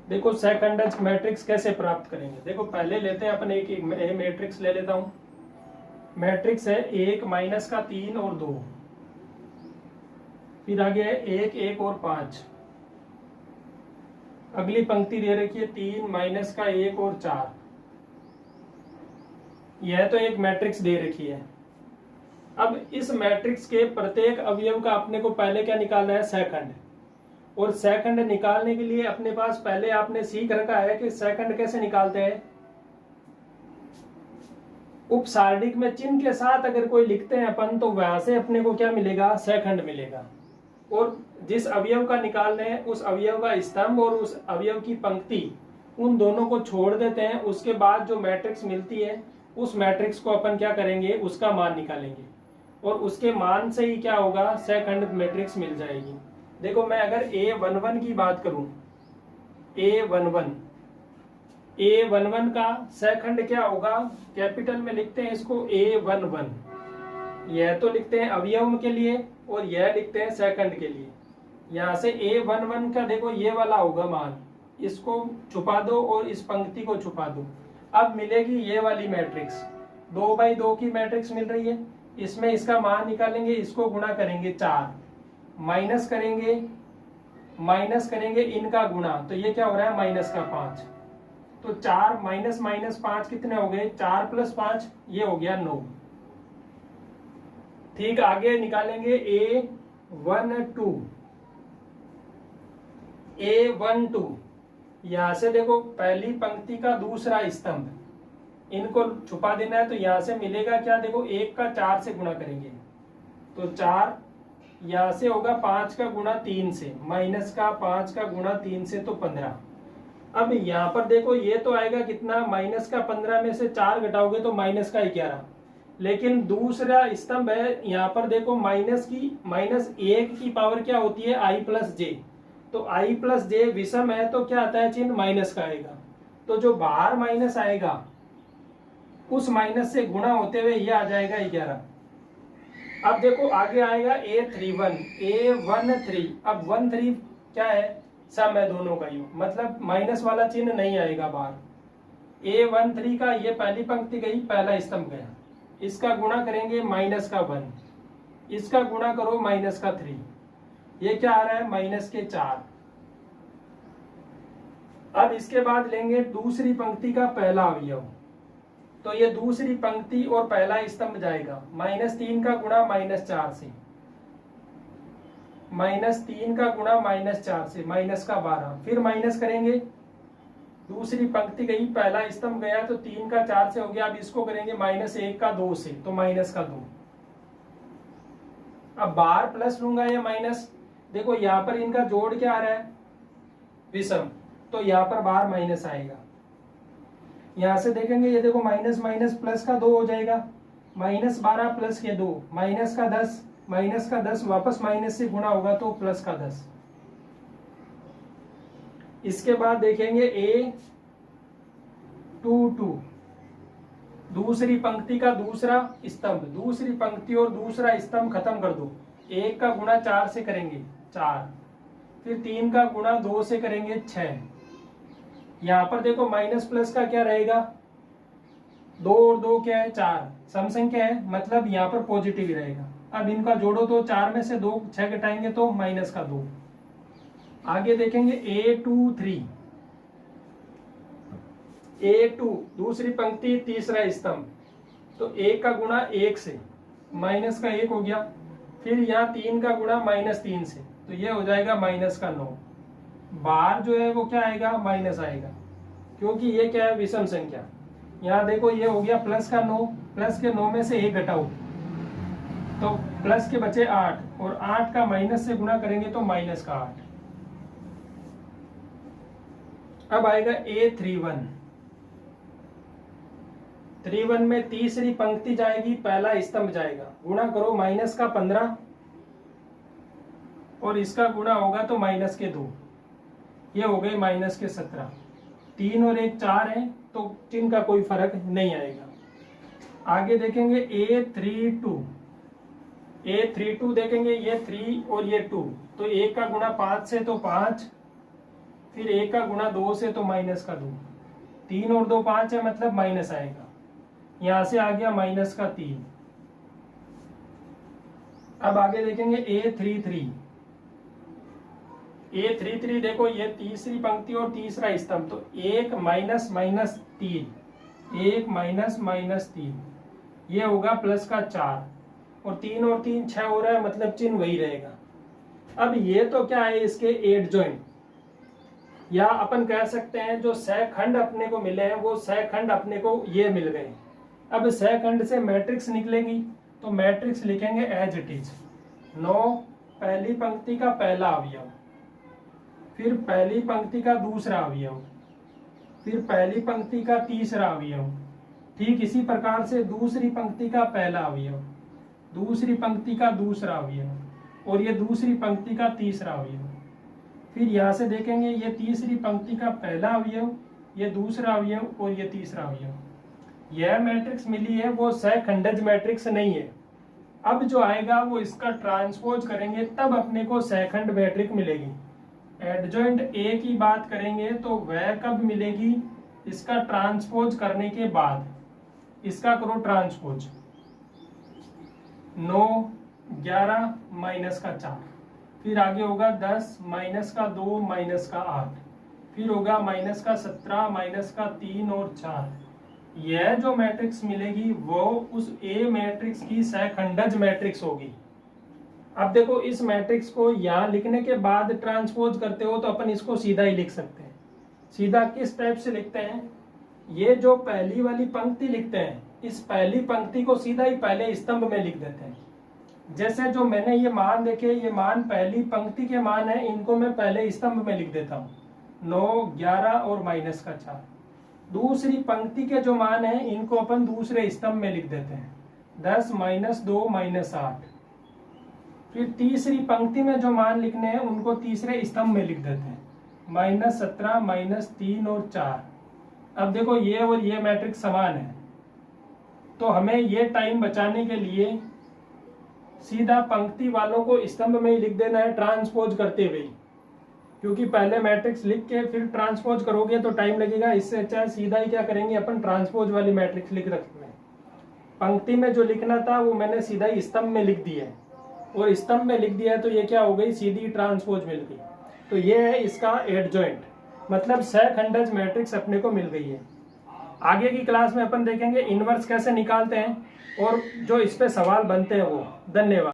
देखो सहखंडज मैट्रिक्स कैसे प्राप्त करेंगे। देखो पहले लेते हैं अपन एक मैट्रिक्स ले लेता हूं। मैट्रिक्स है 1 माइनस का 3 और 2, फिर आगे है 1 1 और 5। अगली पंक्ति दे रखी है 3 माइनस का 1 और 4। यह तो एक मैट्रिक्स दे रखी है। अब इस मैट्रिक्स के प्रत्येक अवयव का अपने को पहले क्या निकालना है, सहखंड। और सहखंड निकालने के लिए अपने पास पहले आपने सीख रखा है कि सहखंड कैसे निकालते हैं। उपसारणिक में चिन्ह के साथ अगर कोई लिखते हैं अपन, तो वहां से अपने को क्या मिलेगा, सहखंड मिलेगा। और जिस अवयव का निकालना है उस अवयव का स्तंभ और उस अवयव की पंक्ति, उन दोनों को छोड़ देते हैं। उसके बाद जो मैट्रिक्स मिलती है उस मैट्रिक्स को अपन क्या करेंगे, उसका मान निकालेंगे, और उसके मान से ही क्या होगा, सहखंड मैट्रिक्स मिल जाएगी। देखो मैं अगर A11 की बात करूं, A11 का सहखंड क्या होगा, कैपिटल में लिखते हैं इसको A11। यह तो लिखते हैं अवयव के लिए और यह लिखते हैं सहखंड के लिए। यहां से A11 का देखो ये वाला होगा मान, इसको छुपा दो और इस पंक्ति को छुपा दो। अब मिलेगी ये वाली मैट्रिक्स, 2x2 की मैट्रिक्स मिल रही है। इसमें इसका मान निकालेंगे, इसको गुणा करेंगे 4, माइनस करेंगे इनका गुणा, तो ये क्या हो रहा है, माइनस का 5। तो 4 माइनस माइनस 5 कितने हो गए, 4 प्लस 5, ये हो गया 9। ठीक, आगे निकालेंगे A12। यहां से देखो पहली पंक्ति का दूसरा स्तंभ, इनको छुपा देना है। तो यहां से मिलेगा क्या, देखो 1 का 4 से गुणा करेंगे, तो 4 यहाँ से होगा 5 का गुणा 3 से, माइनस का 5 का गुणा 3 से तो 15। अब यहाँ पर देखो ये तो आएगा कितना, माइनस का 15 में से 4 घटाओगे तो माइनस का 11। लेकिन दूसरा स्तंभ है यहाँ पर देखो माइनस 1 की पावर क्या होती है, आई प्लस जे। तो आई प्लस जे विषम है तो क्या आता है, चिन्ह माइनस का आएगा। तो जो बाहर माइनस आएगा उस माइनस से गुणा होते हुए ये आ जाएगा 11। अब देखो आगे आएगा A13। अब 13 क्या है, सम है दोनों का योग, मतलब माइनस वाला चिन्ह नहीं आएगा बाहर। A13 का ये पहली पंक्ति गई, पहला स्तंभ गया, इसका गुणा करेंगे माइनस का 1, इसका गुणा करो माइनस का 3, ये क्या आ रहा है माइनस के 4। अब इसके बाद लेंगे दूसरी पंक्ति का पहला अवयव, तो ये दूसरी पंक्ति और पहला स्तंभ जाएगा -3 का गुणा -4 से, -3 का गुणा -4 से माइनस का 12, फिर माइनस करेंगे, दूसरी पंक्ति गई, पहला स्तंभ गया, तो 3 का 4 से हो गया। अब इसको करेंगे -1 का 2 से, तो माइनस का 2। अब बाहर प्लस लूंगा या माइनस, देखो यहाँ पर इनका जोड़ क्या आ रहा है, विषम, तो यहाँ पर बाहर माइनस आएगा। यहां से देखेंगे ये देखो माइनस माइनस प्लस का 2 हो जाएगा, -12 प्लस के 2, माइनस का 10 वापस माइनस से गुणा होगा तो प्लस का 10। इसके बाद देखेंगे A22, दूसरी पंक्ति का दूसरा स्तंभ, दूसरी पंक्ति और दूसरा स्तंभ खत्म कर दो। 1 का गुणा 4 से करेंगे 4, फिर 3 का गुणा 2 से करेंगे 6। यहाँ पर देखो माइनस प्लस का क्या रहेगा, 2 और 2 क्या है 4, सम संख्या है, मतलब यहाँ पर पॉजिटिव ही रहेगा। अब इनका जोड़ो तो 4 में से 2 6 घटाएंगे तो माइनस का 2। आगे देखेंगे A2, दूसरी पंक्ति तीसरा स्तंभ, तो 1 का गुणा 1 से, माइनस का 1 हो गया, फिर यहाँ 3 का गुणा -3 से, तो ये हो जाएगा माइनस का 9। बाहर जो है वो क्या आएगा, माइनस आएगा, क्योंकि ये क्या है, विषम संख्या। यहाँ देखो ये हो गया प्लस का 9, प्लस के 9 में से 1 घटाओ तो प्लस के बचे 8, और 8 का माइनस से गुणा करेंगे तो माइनस का 8। अब आएगा A31 में तीसरी पंक्ति जाएगी, पहला स्तंभ जाएगा, गुणा करो माइनस का 15 और इसका गुणा होगा तो माइनस के 2, ये हो गए माइनस के 17। 3 और 1 4 है तो चिन्ह का कोई फर्क नहीं आएगा। आगे देखेंगे A32 देखेंगे, ये 3 और ये 2, तो 1 का गुणा 5 से तो 5, फिर 1 का गुणा 2 से तो माइनस का 2, 3 और 2 5 है, मतलब माइनस आएगा। यहां से आ गया माइनस का 3। अब आगे देखेंगे A33 देखो ये तीसरी पंक्ति और तीसरा स्तंभ, तो 1 -3, 1 -3, ये होगा प्लस का 4, और 3 और 3 6 हो रहा है, मतलब चिन्ह वही रहेगा। अब ये तो क्या है, इसके एडजॉइंट, या अपन कह सकते हैं जो सहखंड अपने को मिले हैं वो सहखंड अपने को ये मिल गए। अब सहखंड से मैट्रिक्स निकलेगी, तो मैट्रिक्स लिखेंगे एज इट इज। 9 पहली पंक्ति का पहला अवयव, फिर पहली पंक्ति का दूसरा अवयव, फिर पहली पंक्ति का तीसरा अवयव, ठीक इसी प्रकार से दूसरी पंक्ति का पहला अवयव, दूसरी पंक्ति का दूसरा अवयव, और ये दूसरी पंक्ति का तीसरा अवयव। फिर यहाँ से देखेंगे ये तीसरी पंक्ति का पहला अवयव, ये दूसरा अवयव और ये तीसरा अवयव। यह मैट्रिक्स मिली है वो सहखंडज मैट्रिक्स नहीं है। अब जो आएगा वो इसका ट्रांसपोज करेंगे तब अपने को सहखंड मैट्रिक्स मिलेगी। एडजॉइंट ए की बात करेंगे तो वह कब मिलेगी, इसका ट्रांसपोज करने के बाद। इसका करो ट्रांसपोज, 9 11 माइनस का 4, फिर आगे होगा 10 माइनस का 2 माइनस का 8, फिर होगा माइनस का 17 माइनस का 3 और 4। यह जो मैट्रिक्स मिलेगी वो उस ए मैट्रिक्स की सहखंडज मैट्रिक्स होगी। अब देखो इस मैट्रिक्स को यहाँ लिखने के बाद ट्रांसपोज करते हो तो अपन इसको सीधा ही लिख सकते हैं। सीधा किस टाइप से लिखते हैं, ये जो पहली वाली पंक्ति लिखते हैं, इस पहली पंक्ति को सीधा ही पहले स्तंभ में लिख देते हैं। जैसे जो मैंने ये मान देखे, ये मान पहली पंक्ति के मान है, इनको मैं पहले स्तंभ में लिख देता हूँ, 9, 11 और -4। दूसरी पंक्ति के जो मान है इनको अपन दूसरे स्तंभ में लिख देते हैं, 10, -2, -8। फिर तीसरी पंक्ति में जो मान लिखने हैं उनको तीसरे स्तंभ में लिख देते हैं, -17, -3 और 4। अब देखो ये और ये मैट्रिक्स समान है, तो हमें ये टाइम बचाने के लिए सीधा पंक्ति वालों को स्तंभ में ही लिख देना है ट्रांसपोज करते हुए, क्योंकि पहले मैट्रिक्स लिख के फिर ट्रांसपोज करोगे तो टाइम लगेगा। इससे अच्छा है सीधा ही क्या करेंगे अपन, ट्रांसपोज वाली मैट्रिक्स लिख रखते हैं। पंक्ति में जो लिखना था वो मैंने सीधा ही स्तंभ में लिख दिया है, और स्तंभ में लिख दिया है तो ये क्या हो गई, सीधी ट्रांसपोज मिल गई। तो ये है इसका एडजॉइंट, मतलब सहखंडज मैट्रिक्स अपने को मिल गई है। आगे की क्लास में अपन देखेंगे इनवर्स कैसे निकालते हैं और जो इस पे सवाल बनते हैं वो। धन्यवाद।